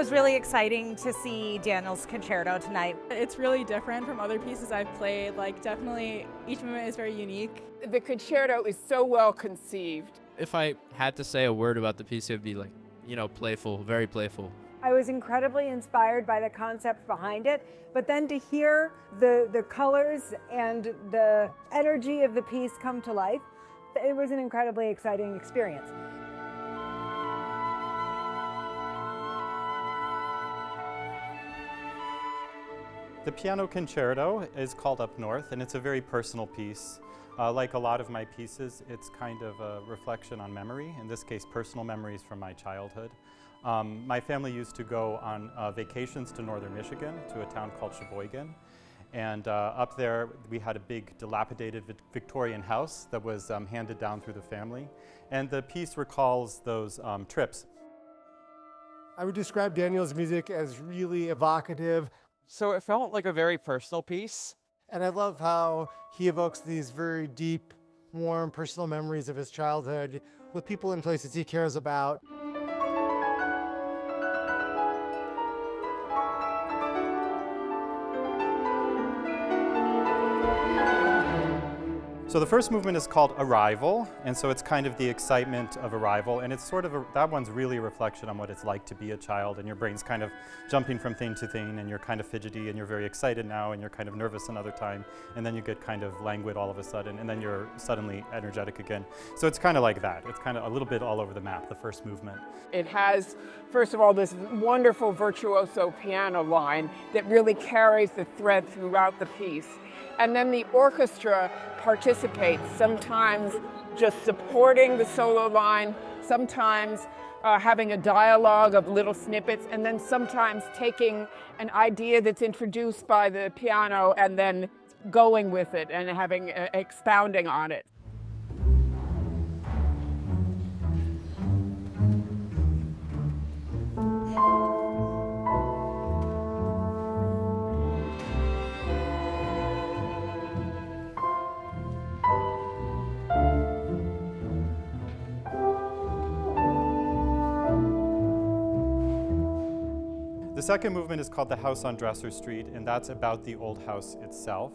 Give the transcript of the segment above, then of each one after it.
was really exciting to see Daniel's concerto tonight. It's really different from other pieces I've played. Like, definitely each movement is very unique. The concerto is so well conceived. If I had to say a word about the piece, it would be like, playful, very playful. I was incredibly inspired by the concept behind it, but then to hear the colors and the energy of the piece come to life, it was an incredibly exciting experience. The piano concerto is called Up North, and it's a very personal piece. Like a lot of my pieces, it's kind of a reflection on memory, in this case personal memories from my childhood. My family used to go on vacations to northern Michigan, to a town called Sheboygan. And up there we had a big dilapidated Victorian house that was handed down through the family. And the piece recalls those trips. I would describe Daniel's music as really evocative. So it felt like a very personal piece. And I love how he evokes these very deep, warm, personal memories of his childhood with people and places he cares about. So the first movement is called Arrival, and so it's kind of the excitement of arrival, and it's sort of that one's really a reflection on what it's like to be a child, and your brain's kind of jumping from thing to thing, and you're kind of fidgety, and you're very excited now, and you're kind of nervous another time, and then you get kind of languid all of a sudden, and then you're suddenly energetic again. So it's kind of like that. It's kind of a little bit all over the map, the first movement. It has, first of all, this wonderful virtuoso piano line that really carries the thread throughout the piece. And then the orchestra participates, sometimes just supporting the solo line, sometimes having a dialogue of little snippets, and then sometimes taking an idea that's introduced by the piano and then going with it and having expounding on it. The second movement is called The House on Dresser Street, and that's about the old house itself.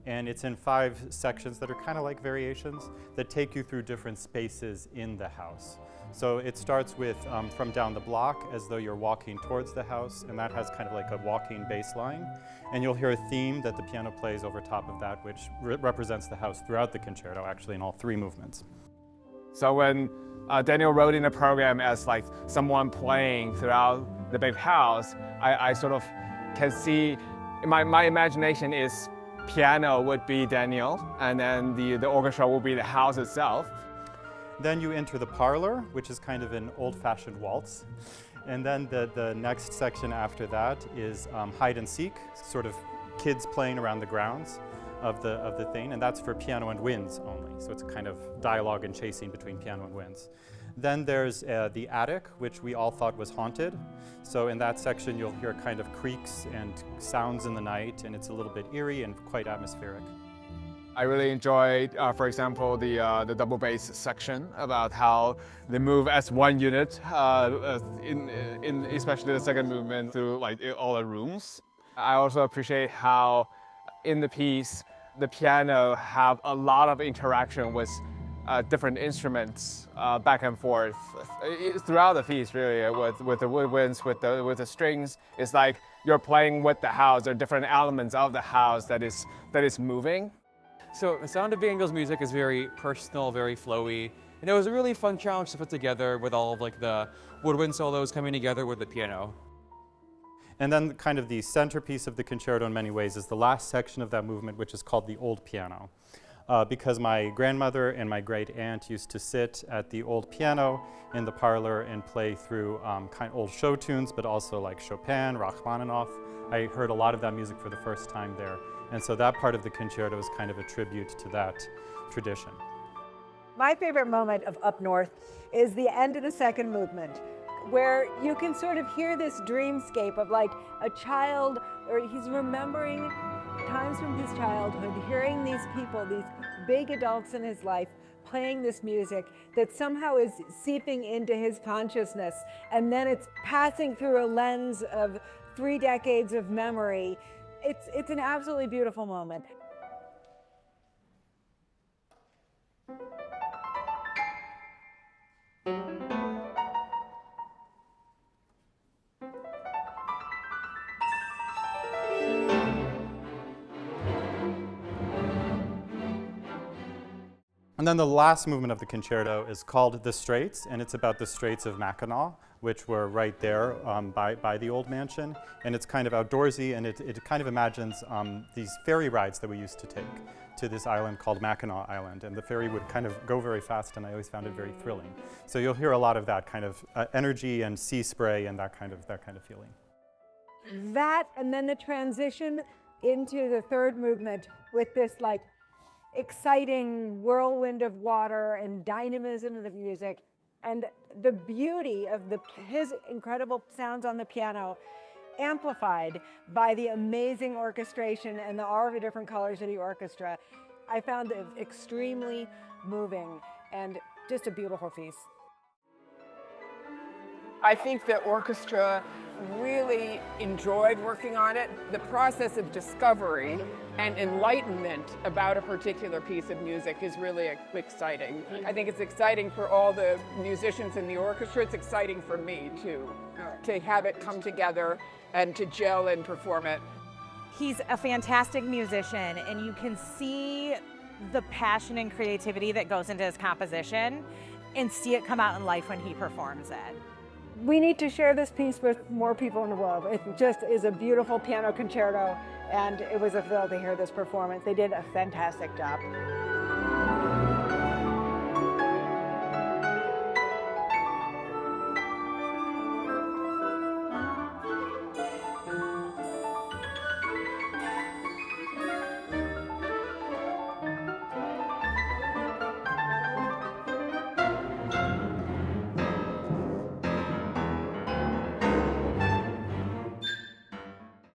And it's in 5 sections that are kind of like variations that take you through different spaces in the house. So it starts with from down the block as though you're walking towards the house, and that has kind of like a walking bass line. And you'll hear a theme that the piano plays over top of that, which represents the house throughout the concerto, actually in all 3 movements. So when Daniel wrote in the program as like someone playing throughout the big house, I sort of can see, my imagination is piano would be Daniel, and then the orchestra will be the house itself. Then you enter the parlor, which is kind of an old-fashioned waltz. And then the next section after that is hide and seek, sort of kids playing around the grounds of the thing, and that's for piano and winds only. So it's a kind of dialogue and chasing between piano and winds. Then there's the attic, which we all thought was haunted. So in that section you'll hear kind of creaks and sounds in the night, and it's a little bit eerie and quite atmospheric. I really enjoyed, for example, the double bass section about how they move as one unit, in especially the second movement through like all the rooms. I also appreciate how in the piece the piano have a lot of interaction with different instruments back and forth throughout the piece, really, with the woodwinds, with the strings. It's like you're playing with the house. There are different elements of the house that is moving. So the sound of Daniel's music is very personal, very flowy, and it was a really fun challenge to put together with all of like the woodwind solos coming together with the piano. And then kind of the centerpiece of the concerto in many ways is the last section of that movement, which is called the old piano. Because my grandmother and my great aunt used to sit at the old piano in the parlor and play through kind of old show tunes, but also like Chopin, Rachmaninoff. I heard a lot of that music for the first time there. And so that part of the concerto is kind of a tribute to that tradition. My favorite moment of Up North is the end of the second movement, where you can sort of hear this dreamscape of like a child, or he's remembering times from his childhood, hearing these people, these big adults in his life, playing this music that somehow is seeping into his consciousness, and then it's passing through a lens of 3 decades of memory. It's an absolutely beautiful moment. And then the last movement of the concerto is called The Straits, and it's about the Straits of Mackinac, which were right there by the old mansion. And it's kind of outdoorsy, and it kind of imagines these ferry rides that we used to take to this island called Mackinac Island. And the ferry would kind of go very fast, and I always found it very thrilling. So you'll hear a lot of that kind of energy and sea spray and that kind of feeling. That, and then the transition into the third movement with this like exciting whirlwind of water and dynamism of the music, and the beauty of his incredible sounds on the piano amplified by the amazing orchestration and all of the different colors of the orchestra. I found it extremely moving and just a beautiful piece. I think the orchestra really enjoyed working on it. The process of discovery and enlightenment about a particular piece of music is really exciting. I think it's exciting for all the musicians in the orchestra. It's exciting for me too, to have it come together and to gel and perform it. He's a fantastic musician, and you can see the passion and creativity that goes into his composition and see it come out in life when he performs it. We need to share this piece with more people in the world. It just is a beautiful piano concerto, and it was a thrill to hear this performance. They did a fantastic job.